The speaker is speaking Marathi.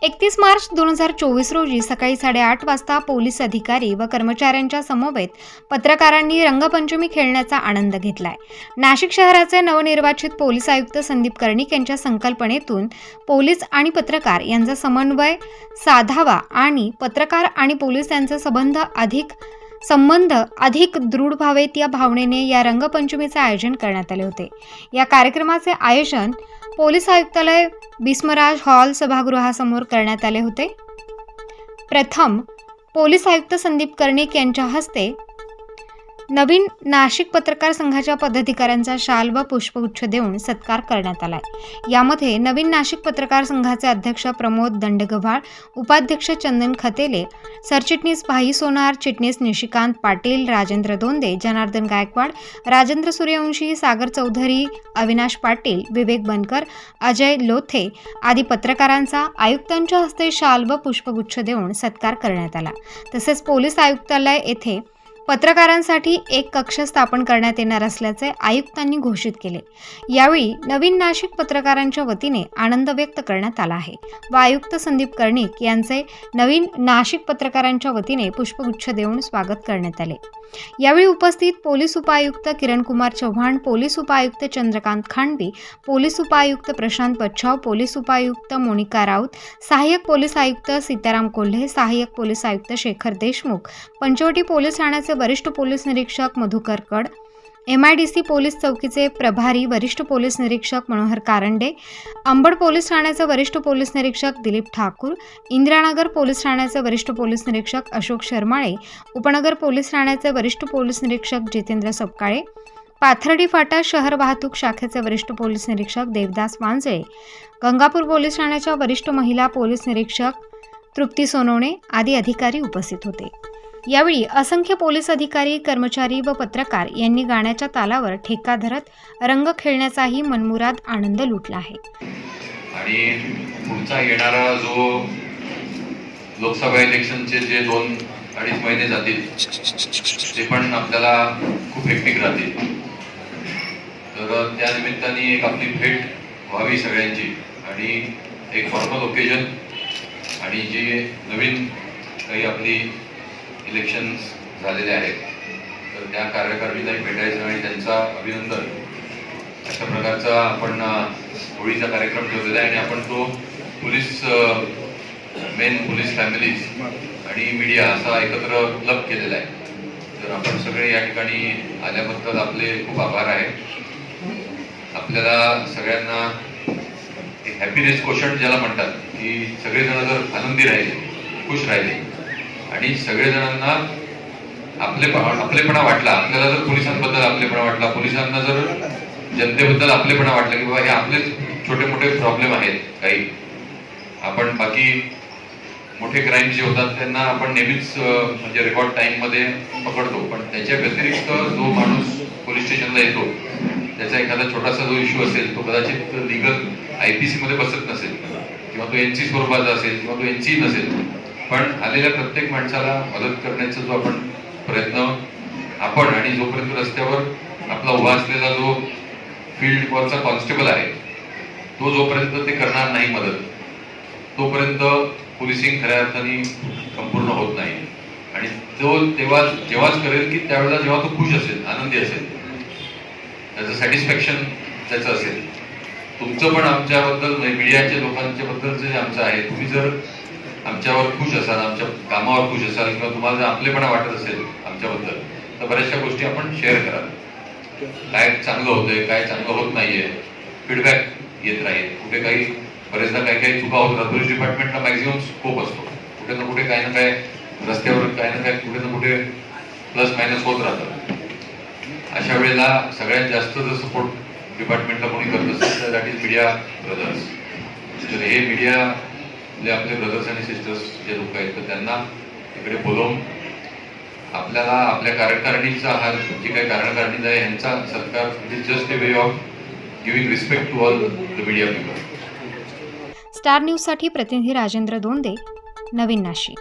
31 मार्च 2024 रोजी सकाळी 8:30 वाजता पोलीस अधिकारी व कर्मचाऱ्यांच्या समवेत पत्रकारांनी रंगपंचमी खेळण्याचा आनंद घेतलाय। नाशिक शहराचे नवनिर्वाचित पोलीस आयुक्त संदीप कर्णिक यांच्या संकल्पनेतून पोलीस आणि पत्रकार यांचा समन्वय साधावा आणि पत्रकार आणि पोलीस यांचे संबंध अधिक दृढ व्हावेत या भावनेने या रंगपंचमीचे आयोजन करण्यात आले होते। या कार्यक्रमाचे आयोजन पोलीस आयुक्तालय बिस्मराज हॉल सभागृहासमोर करण्यात आले होते। प्रथम पोलीस आयुक्त संदीप कर्णिक यांच्या हस्ते नवीन नाशिक पत्रकार संघाच्या पदाधिकाऱ्यांचा शाल व पुष्पगुच्छ देऊन सत्कार करण्यात आला। यामध्ये नवीन नाशिक पत्रकार संघाचे अध्यक्ष प्रमोद दंडगव्हाळ, उपाध्यक्ष चंदन खतेले, सरचिटणीस भाई सोनार, चिटणीस निशिकांत पाटील, राजेंद्र दोंदे, जनार्दन गायकवाड, राजेंद्र सूर्यवंशी, सागर चौधरी, अविनाश पाटील, विवेक बनकर, अजय लोथे आदी पत्रकारांचा आयुक्तांच्या हस्ते शाल व पुष्पगुच्छ देऊन सत्कार करण्यात आला। तसेच पोलीस आयुक्तालय येथे पत्रकारांसाठी एक कक्ष स्थापन करण्यात येणार असल्याचे आयुक्तांनी घोषित केले। यावेळी नवीन नाशिक पत्रकारांच्या वतीने आनंद व्यक्त करण्यात आला आहे व आयुक्त संदीप कर्णिक यांचे नवीन नाशिक पत्रकारांच्या वतीने पुष्पगुच्छ देऊन स्वागत करण्यात आले। यावेळी उपस्थित पोलीस उपायुक्त किरण कुमार चव्हाण, पोलीस उपायुक्त चंद्रकांत खांडवी, पोलीस उपायुक्त प्रशांत बच्छाव, पोलीस उपायुक्त मोनिका राऊत, सहाय्यक पोलीस आयुक्त सीताराम कोल्हे, सहाय्यक पोलीस आयुक्त शेखर देशमुख, पंचवटी पोलीस ठाण्याचे वरिष्ठ पोलीस निरीक्षक मधुकर कड, MIDC पोलीस चौकीचे प्रभारी वरिष्ठ पोलीस निरीक्षक मनोहर कारंडे, अंबड पोलीस ठाण्याचे वरिष्ठ पोलीस निरीक्षक दिलीप ठाकूर, इंदिरानगर पोलीस ठाण्याचे वरिष्ठ पोलीस निरीक्षक अशोक शर्माळे, उपनगर पोलीस ठाण्याचे वरिष्ठ पोलीस निरीक्षक जितेंद्र सपकाळे, पाथर्डी फाटा शहर वाहतूक शाखेचे वरिष्ठ पोलीस निरीक्षक देवदास वांजळे, गंगापूर पोलीस ठाण्याच्या वरिष्ठ महिला पोलीस निरीक्षक तृप्ती सोनवणे आदी अधिकारी उपस्थित होते। यावेळी असंख्य पोलीस अधिकारी, कर्मचारी व पत्रकार यांनी गाण्याच्या तालावर ठेका धरत रंग खेळण्याचाही मनमुराद आनंद लुटला आहे। आणि पुढचा येणारा जो लोकसभा इलेक्शनचे जे 2-2.5 महिने जातील ते पण आपल्याला खूप हेक्टिक राहतील, तर त्या निमित्ताने एक आपली भेट व्हावी सगळ्यांची आणि एक फॉर्मल ओकेजन आणि जे नवीन काही आपली इलेक्शन्स झालेले आहेत तर त्या कार्यकारिणीलाही भेटायचं आणि त्यांचा अभिनंदन अशा प्रकारचा आपण होळीचा कार्यक्रम ठेवलेला आहे। आणि आपण तो पोलीस पोलीस फॅमिलीज आणि मीडिया असा एकत्र क्लब केलेला आहे। तर आपण सगळे या ठिकाणी आल्याबद्दल आपले खूप आभार आहे। आपल्याला सगळ्यांना एक हॅपीनेस कोशंट ज्याला म्हणतात की सगळेजण जर आनंदी राहिले, खुश राहिले आणि सगळेजणांना आपलेपणा वाटला, आपल्याला जर पोलिसांबद्दल आपलेपणा वाटला, पोलिसांना जर जनतेबद्दल आपलेपणा वाटला की बाबा हे आपलेच छोटे मोठे प्रॉब्लेम आहेत काही, आपण बाकी मोठे क्राईम जे होतात त्यांना आपण नेहमीच म्हणजे रेकॉर्ड टाइम मध्ये पकडतो, पण त्याच्या व्यतिरिक्त जो माणूस पोलीस स्टेशनला येतो त्याचा एखादा छोटासा जो इश्यू असेल तो कदाचित लीगल IPC मध्ये बसत नसेल किंवा तो NC स्वरूपाचा असेल किंवा तो NC नसेल, पण आलेल्या प्रत्येक माणसाला मदत करण्याचा जो आपण प्रयत्न आपण आणि जोपर्यंत रस्त्यावर आपला उभा असलेला जो फील्ड वरचा कॉन्स्टेबल आहे तो जोपर्यंत ते करणार नाही मदत तोपर्यंत पोलिसिंग खऱ्या अर्थाने संपूर्ण होत नाही। आणि तो जेव्हाच करेल की त्यावेळेला जेव्हा तो खुश असेल, आनंदी असेल, त्याचं सॅटिस्फॅक्शन त्याचं असेल। तुमचं पण आमच्याबद्दल मीडियाच्या लोकांच्या बद्दल जे आमचं आहे, तुम्ही जर आमच्यावर खुश असाल, आमच्या कामावर खुश असाल किंवा तुम्हाला जर आपलेपणा वाटत असेल आमच्याबद्दल तर बऱ्याचशा गोष्टी आपण शेअर कराल। काय चांगलं होतंय, काय चांगलं होत नाहीये, फीडबॅक येत राहील। कुठे काही बरेचदा काही चुका होत राहतात, पोलीस डिपार्टमेंटला मॅक्झिमम स्कोप असतो, कुठे ना कुठे काही ना काय रस्त्यावर काही ना काय कुठे ना कुठे प्लस मायनस होत राहतात। अशा वेळेला सगळ्यात जास्त जर सपोर्ट डिपार्टमेंटला कोणी करत असेल तर दॅट इज मीडिया ब्रदर्स। तर हे मीडिया जे आपले ब्रदर्स आणि सिस्टर्स जे लोक आहेत तर त्यांना इकडे बोलवून आपल्याला आपल्या कार्यकारिणीचा हा जे काही कार्यकारिणी आहे यांचा सत्कार it is just a way of giving respect to all the media people. Star news साठी प्रतिनिधी राजेंद्र दोंदे, नवीन नाशिक।